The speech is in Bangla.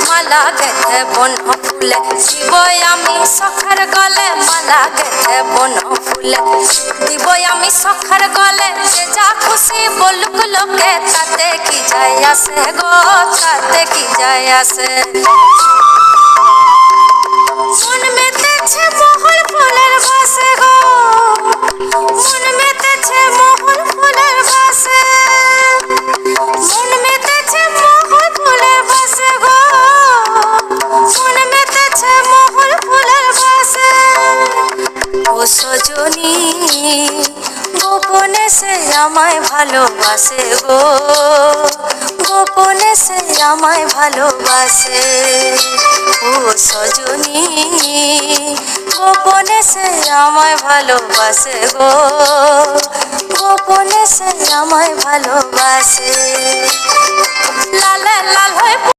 মালা গেথে বন ফুলে দিব আমি সখার গলে, মালা গেথে বন ফুলে দিব আমি সখার গলে। যে যা খুশি বলুক লোকে, তাতে কি যায় আসে গো, তাতে কি যায় আসে। মন মেতেছে মহল ফুলের বাসে গো, মন মেতেছে মহল ফুলের বাসে, মন মেতেছে মহল ফুলের বাসে গো, মন মেতেছে মহল ফুলের বাসে। ও সজনী গোপনে সে আমায় ভালোবাসে গো, গোপনে সে আমায় ভালোবাসে। ও সজনী গোপনে সে আমায় ভালোবাসে গো, গোপনে সে আমায় ভালোবাসে। লাল লাল হয়ে